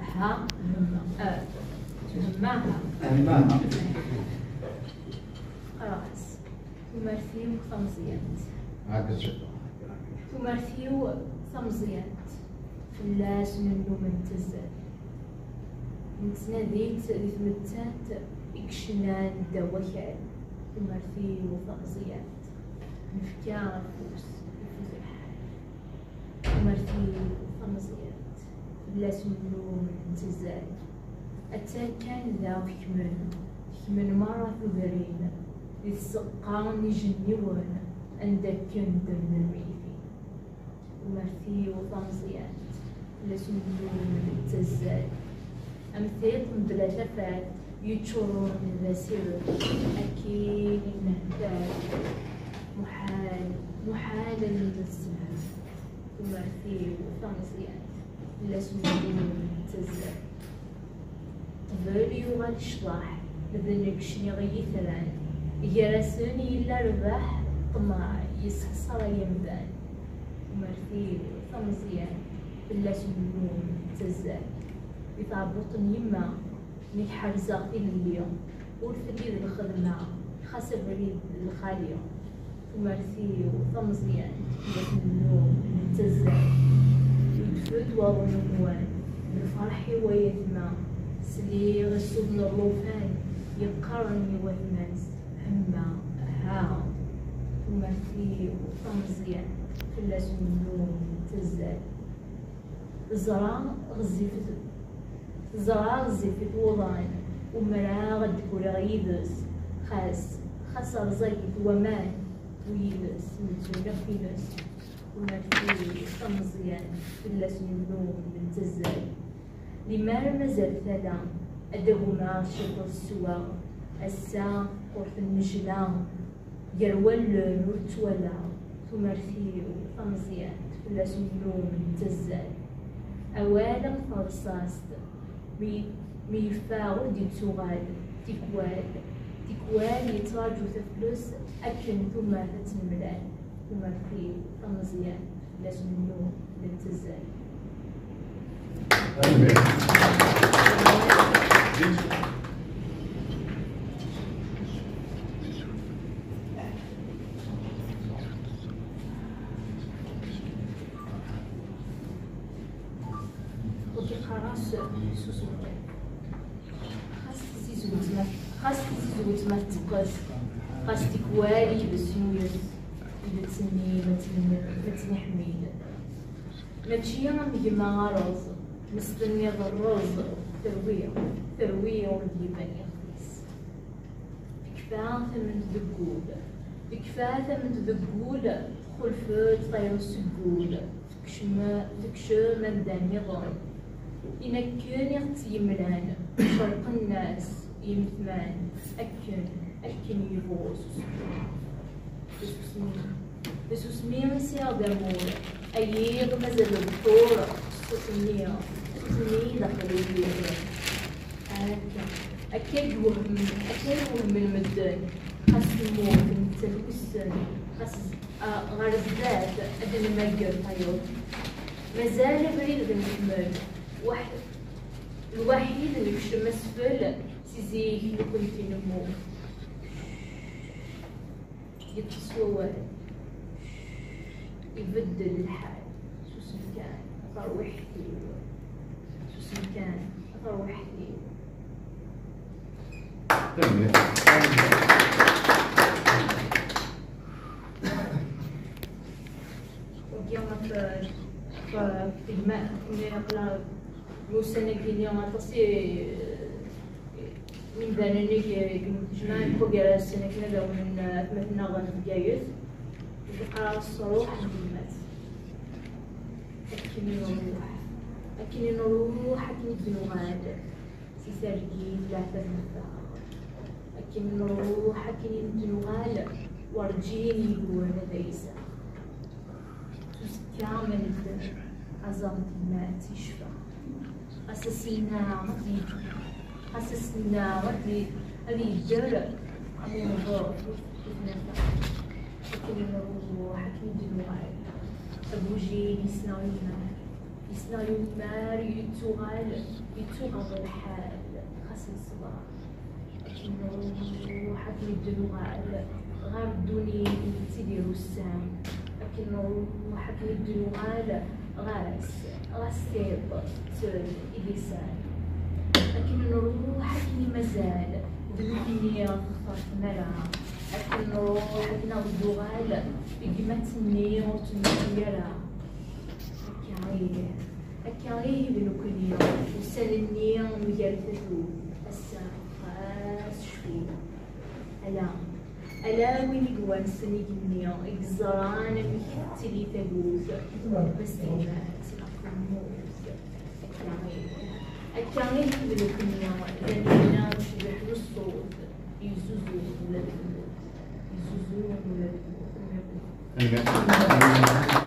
ها أهمها راس تمارثيو ثمزيات تمارثيو ثمزيات فلاس منو من تزال نتناديت دي تمتات إكشنان دوكال تمارثيو ثمزيات نفكا فوس تمارثيو ثمزيات فلاس منو من تزال أتا كان ذا كمن مرة ثبرين يتسقان يجنيون عندك كنت من الميثي ومرثي وطمزيات لسنو من التزال أمثيل بلا شفات يتشورون ذا سر أكيد نهتاج محال للسماء ومرثي وطمزيات لسنو من التزال قبل يوغال الشطاح لذنك شني غيثران يرسوني إلا رباح طماع يسخسر يمدان ومرثيل ثمزيان بلا سنون تزال يطابط يما نحر زاقي اليوم ورثبيد الخدمة خاصة بريد الخالية ومرثيل ثمزيان بلا سنون تزال يتفد وظنوان بالفرح ويثما سلي غسوب الروفان يقرني وثمانس هما ها ومرثي وطمزيان فلاس النوم تزال زرا غزيفت وضان ومرا غد كوري غيدس خاص رزيت ومان ويدس متسولة فيدس ومرثي طمزيان فلاس النوم تزال لما مازال ثلا أدهما شط السوا السا قرط النجلة يروال نور تولا تمرثي وطمزيات فلاس النوم تزال أوالا فرصاست ميفاغ دي تغال تكوال يتراجو تفلس أكن ثم تتملال تمرثي طمزيات فلاس النوم تزال خاص تزوج ما تقص خاص تكوالي بسيوس إذا تسمي ما تنحميل ماشي مجمع رز مستني الرز ثروية وديما يخلص بكفاثة من ذقول خلفت طير السقول تكشم مدان يضرب إن كان يغتيملان شرق الناس يمثمان أكن يبوس بسوسمي مسيا دامور أيض مازال الدكتور سوسمي داخل البيت أكيد وهم من مدن خاص الموت نتلوسن خاص غير الذات أدنى ما يقدر طيور مازال بريد نكمل الوحيد اللي مش مسفل سيزيك اللي كنت نمو يتصور يبدل الحال شو سمكان أطروح لي شو سمكان أطروح لي في الماء نقلا موسى كيني غطاسي من بانني كنتجمع فوق السنة كذا ومن مثلنا غنبجايز وقرا الصروح بالمات أكني نروح أكني بنوغاد سيسارجي ثلاثة مثال أكني نروح أكني بنوغاد ورجيني بوانا دايسة كامل الدم عظمة الماء تشفى أسسنا غدي هذه الجرة أمي نظر لكن نروح أكيد نوعي أبوجي نسناوينا يسنا يمار يتوغل الحال خاص الصباح نروح ندلو غار الدوني تيديرو السام لكن نروح ندلو غاس تيب إليسان لكن نروح مازال دلوكيني خطرت مرا لكن نروح نغدو بقيمتني وتنميرا أكاغيه بنوكنيا وسالني مجالتو الساقاس شوي ألا وين يقوان سني جنيا إجزران مكتلي تجوز بس إيمات أكموز أكاغيه بنوكنيا لأننا نشبه الصوت يزوزون ولا يزوزون ولا